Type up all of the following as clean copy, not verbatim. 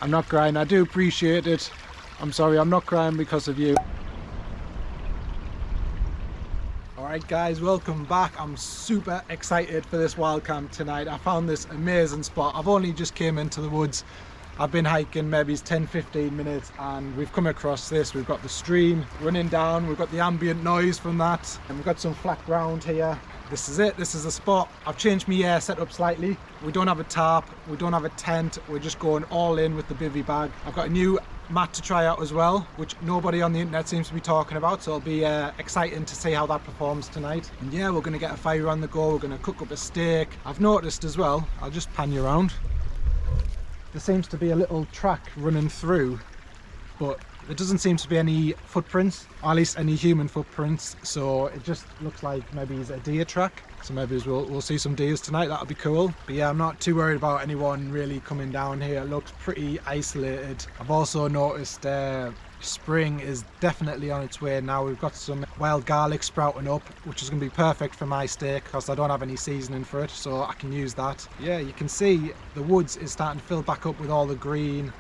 I'm not crying, I do appreciate it. I'm sorry, I'm not crying because of you. Alright guys, welcome back. I'm super excited for this wild camp tonight. I found this amazing spot. I've only just came into the woods. I've been hiking maybe 10-15 minutes and we've come across this. We've got the stream running down, we've got the ambient noise from that, and we've got some flat ground here. This is it, this is the spot. I've changed my setup slightly. We don't have a tarp, we don't have a tent, we're just going all in with the bivvy bag. I've got a new mat to try out as well, which nobody on the internet seems to be talking about, so it'll be exciting to see how that performs tonight. And yeah, we're going to get a fire on the go, we're going to cook up a steak. I've noticed as well, I'll just pan you around, there seems to be a little track running through, but there doesn't seem to be any footprints, or at least any human footprints, so it just looks like maybe it's a deer track. So maybe we'll see some deers tonight, that'll be cool. But yeah, I'm not too worried about anyone really coming down here. It looks pretty isolated. I've also noticed spring is definitely on its way now. We've got some wild garlic sprouting up, which is going to be perfect for my steak because I don't have any seasoning for it, so I can use that. Yeah, you can see the woods is starting to fill back up with all the green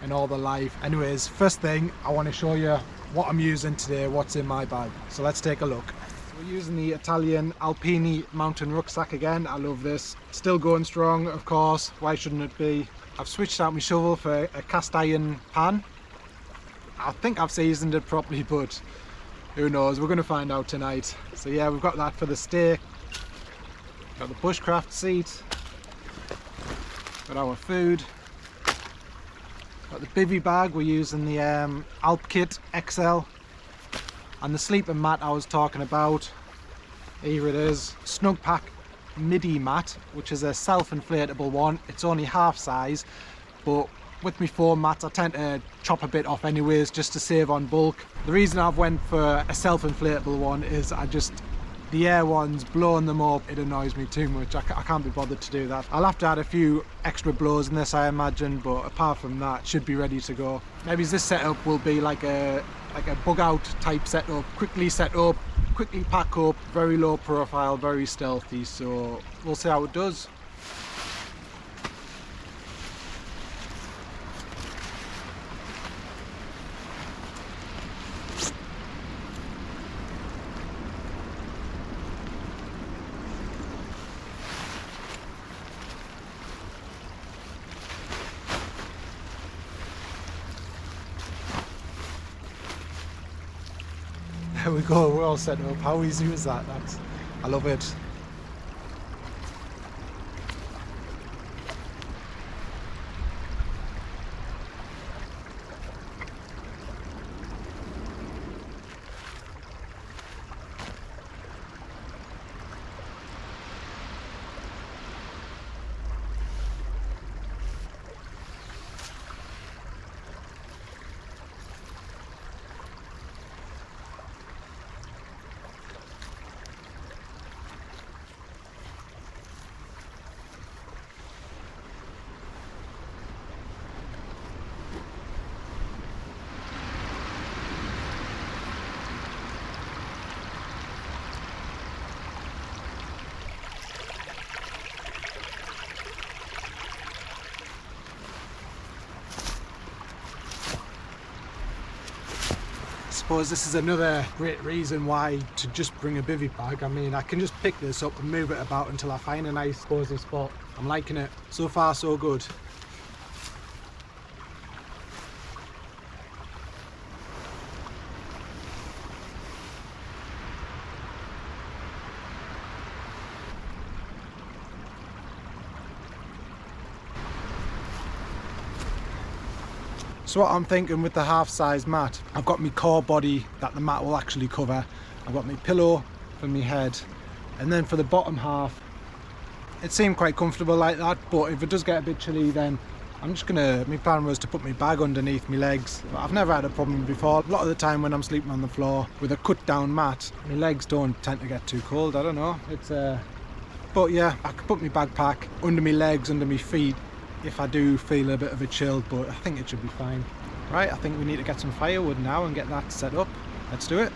and all the life. Anyways, first thing, I want to show you what I'm using today, what's in my bag. So let's take a look. So we're using the Italian Alpini mountain rucksack again. I love this. Still going strong, of course. Why shouldn't it be? I've switched out my shovel for a cast iron pan. I think I've seasoned it properly, but who knows? We're going to find out tonight. So yeah, we've got that for the steak. Got the bushcraft seat. Got our food. Got the bivvy bag. We're using the Alp Kit XL. And the sleeping mat I was talking about. Here it is. Snug Pack midi mat, which is a self-inflatable one. It's only half size, but with my foam mats I tend to chop a bit off anyways, just to save on bulk. The reason I've went for a self-inflatable one is the air ones, blowing them up, it annoys me too much. I can't be bothered to do that. I'll have to add a few extra blows in this, I imagine, but apart from that, should be ready to go. Maybe this setup will be like a bug out type setup, quickly set up, quickly pack up, very low profile, very stealthy, so we'll see how it does. There we go, we're all set up. How easy was that? I love it. I suppose this is another great reason why to just bring a bivvy bag. I mean, I can just pick this up and move it about until I find a nice cozy spot. I'm liking it. So far so good. So what I'm thinking with the half-size mat, I've got my core body that the mat will actually cover. I've got my pillow for my head, and then for the bottom half, it seemed quite comfortable like that, but if it does get a bit chilly, then I'm just gonna, my plan was to put my bag underneath my legs. I've never had a problem before. A lot of the time when I'm sleeping on the floor with a cut down mat, my legs don't tend to get too cold. I don't know, but yeah, I could put my backpack under my legs, under my feet, if I do feel a bit of a chill, but I think it should be fine. Right, I think we need to get some firewood now and get that set up. Let's do it.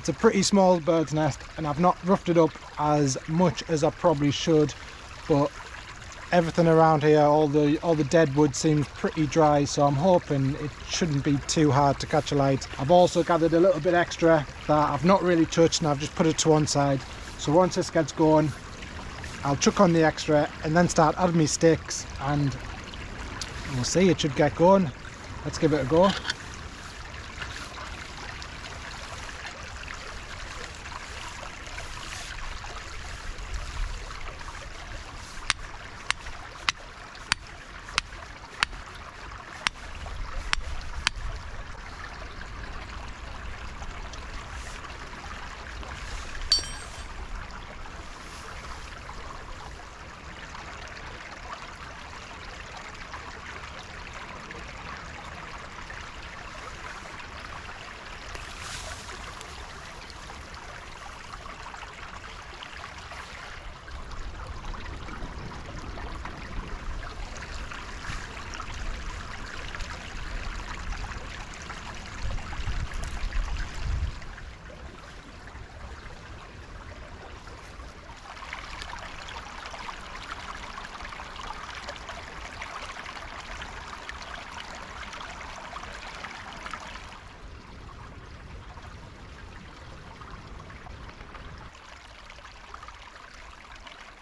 It's a pretty small bird's nest and I've not roughed it up as much as I probably should, but everything around here, all the dead wood seems pretty dry, so I'm hoping it shouldn't be too hard to catch a light. I've also gathered a little bit extra that I've not really touched and I've just put it to one side. So once this gets going, I'll chuck on the extra and then start adding me sticks and we'll see, it should get going. Let's give it a go.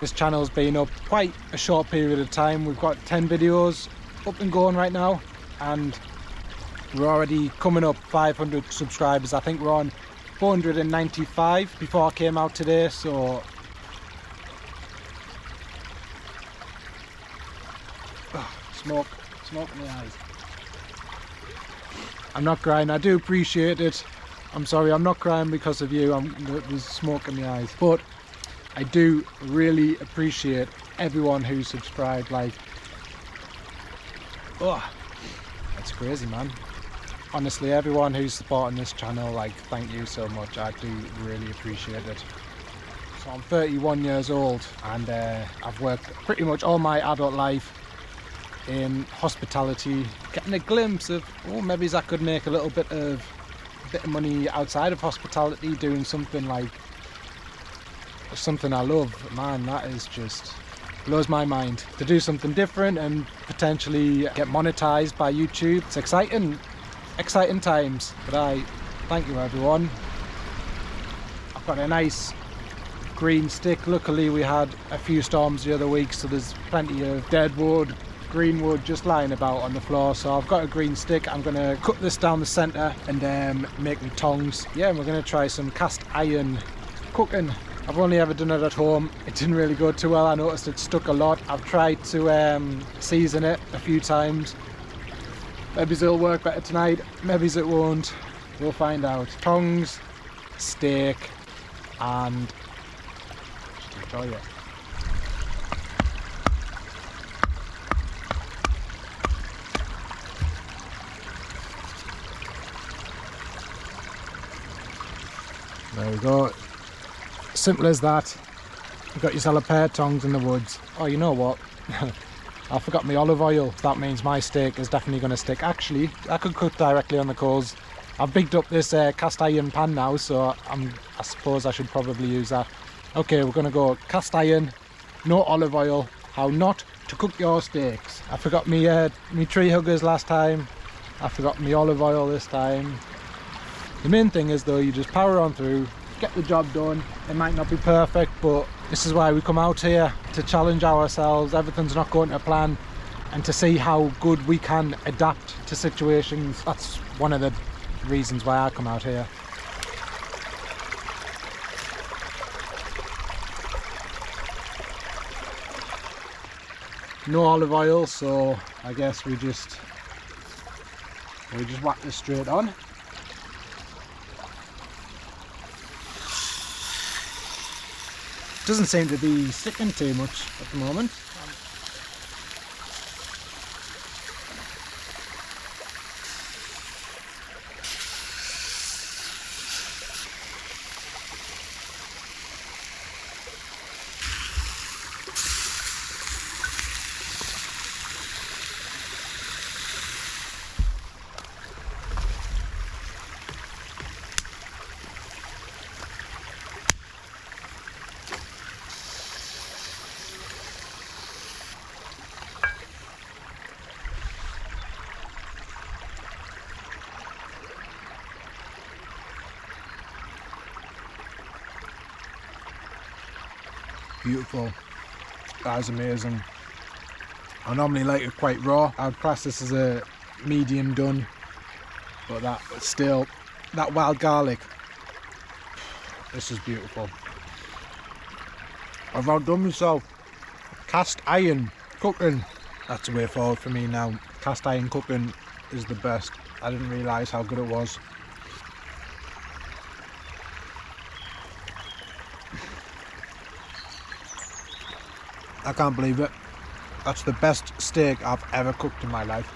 This channel's been up quite a short period of time. We've got 10 videos up and going right now and we're already coming up 500 subscribers. I think we're on 495 before I came out today, so smoke in the eyes. I'm not crying, I do appreciate it. I'm sorry, I'm not crying because of you. There's smoke in the eyes, but I do really appreciate everyone who subscribed. Like, oh, that's crazy, man. Honestly, everyone who's supporting this channel, like, thank you so much. I do really appreciate it. So I'm 31 years old and I've worked pretty much all my adult life in hospitality, getting a glimpse of, oh, maybe I could make a little bit of money outside of hospitality doing something like something I love. Man, that is just blows my mind. To do something different and potentially get monetized by YouTube, it's exciting times. But I thank you everyone. I've got a nice green stick. Luckily we had a few storms the other week, so there's plenty of dead wood, green wood just lying about on the floor. So I've got a green stick. I'm gonna cut this down the center and make me tongs. Yeah, and we're gonna try some cast iron cooking. I've only ever done it at home. It didn't really go too well. I noticed it stuck a lot. I've tried to season it a few times. Maybe it'll work better tonight, maybe it won't. We'll find out. Tongs, steak, and just enjoy it. There we go. Simple as that. You've got yourself a pair of tongs in the woods. Oh, you know what? I forgot my olive oil. That means my steak is definitely going to stick. Actually, I could cook directly on the coals. I've bigged up this cast iron pan now, so I suppose I should probably use that. Okay, we're going to go cast iron, no olive oil. How not to cook your steaks. I forgot me tree huggers last time. I forgot me olive oil this time. The main thing is though, you just power on through, get the job done. It might not be perfect, but this is why we come out here, to challenge ourselves. Everything's not going to plan, and to see how good we can adapt to situations. That's one of the reasons why I come out here. No olive oil, so I guess we just whack this straight on. Doesn't seem to be sticking too much at the moment. Beautiful. That is amazing. I normally like it quite raw. I'd class this as a medium done, but that wild garlic, this is beautiful. I've outdone myself. Cast iron cooking, that's the way forward for me now. Cast iron cooking is the best. I didn't realise how good it was. I can't believe it. That's the best steak I've ever cooked in my life.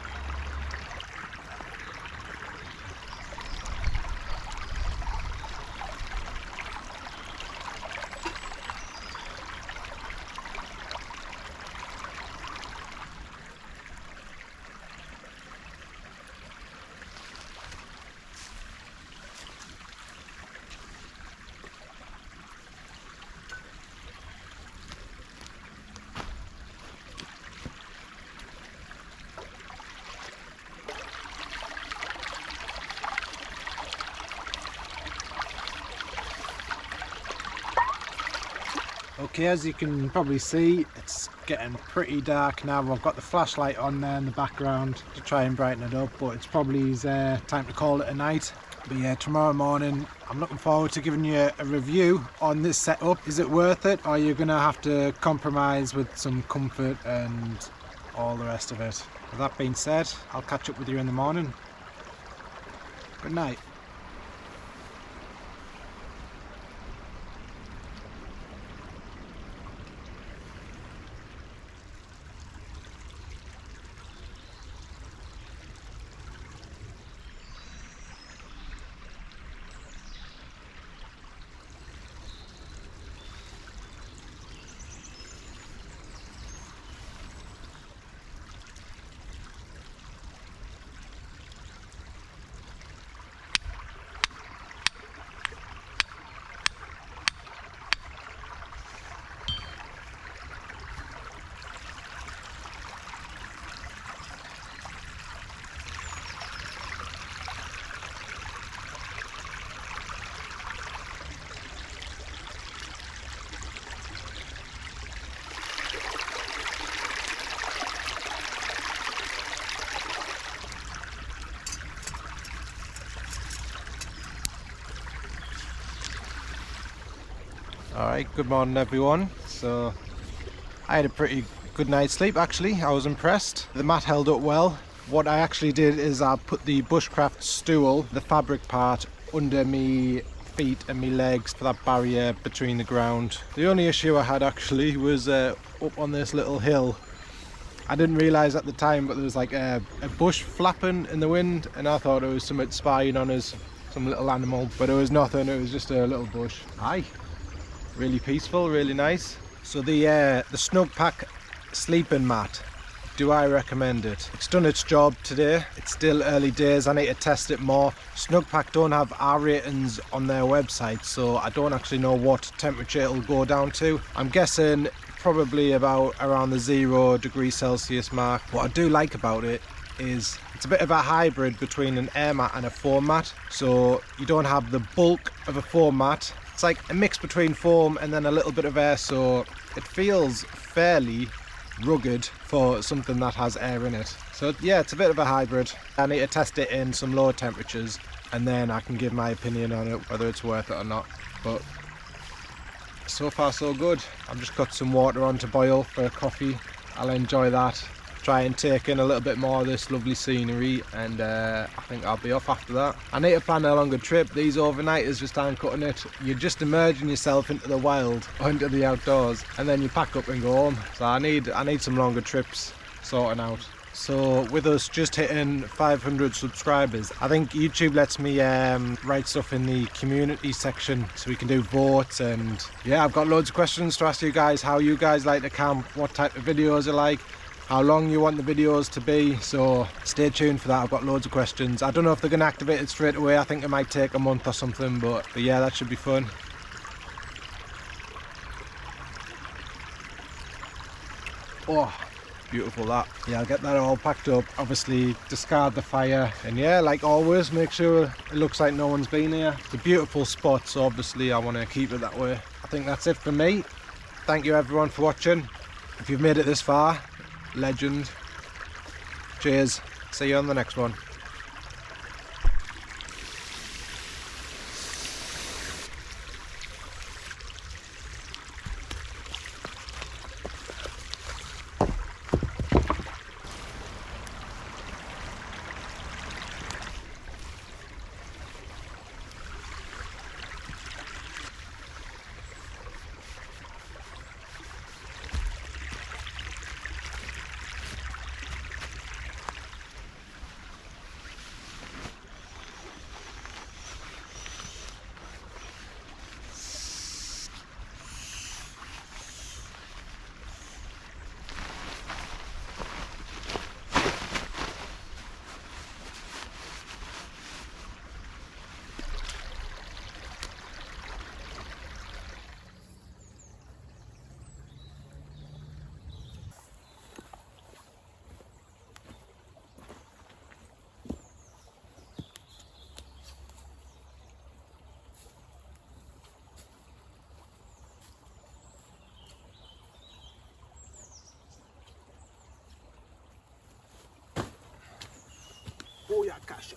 Okay, as you can probably see, it's getting pretty dark now. I've got the flashlight on there in the background to try and brighten it up, but it's probably time to call it a night. But yeah, tomorrow morning I'm looking forward to giving you a review on this setup. Is it worth it, or are you gonna have to compromise with some comfort and all the rest of it? With that being said, I'll catch up with you in the morning. Good night. Alright, good morning everyone. So I had a pretty good night's sleep actually. I was impressed. The mat held up well. What I actually did is I put the bushcraft stool, the fabric part, under me feet and me legs for that barrier between the ground. The only issue I had actually was up on this little hill. I didn't realise at the time, but there was like a bush flapping in the wind, and I thought it was something spying on us, some little animal, but it was nothing. It was just a little bush. Aye. Really peaceful, really nice. So the Snug Pack sleeping mat, do I recommend it? It's done its job today. It's still early days. I need to test it more. Snug Pack don't have R ratings on their website, so I don't actually know what temperature it'll go down to. I'm guessing probably about around the 0 degrees Celsius mark. What I do like about it is it's a bit of a hybrid between an air mat and a foam mat. So you don't have the bulk of a foam mat. It's like a mix between foam and then a little bit of air, so it feels fairly rugged for something that has air in it. So yeah, it's a bit of a hybrid. I need to test it in some lower temperatures and then I can give my opinion on it, whether it's worth it or not. But so far so good. I've just got some water on to boil for a coffee. I'll enjoy that, try and take in a little bit more of this lovely scenery, and I think I'll be off after that. I need to plan a longer trip. These overnighters just aren't cutting it. You're just immersing yourself into the wild, into the outdoors, and then you pack up and go home. So I need some longer trips sorting out. So with us just hitting 500 subscribers, I think YouTube lets me write stuff in the community section so we can do votes, and yeah, I've got loads of questions to ask you guys. How you guys like to camp, what type of videos you like, how long you want the videos to be, so stay tuned for that. I've got loads of questions. I don't know if they're going to activate it straight away. I think it might take a month or something, but yeah, that should be fun. Oh, beautiful that. Yeah, I'll get that all packed up, obviously discard the fire, and yeah, like always, make sure it looks like no one's been here. It's a beautiful spot, so obviously I want to keep it that way. I think that's it for me. thank you everyone for watching. If you've made it this far, legend. Cheers. See you on the next one. Oh yeah, Kasha.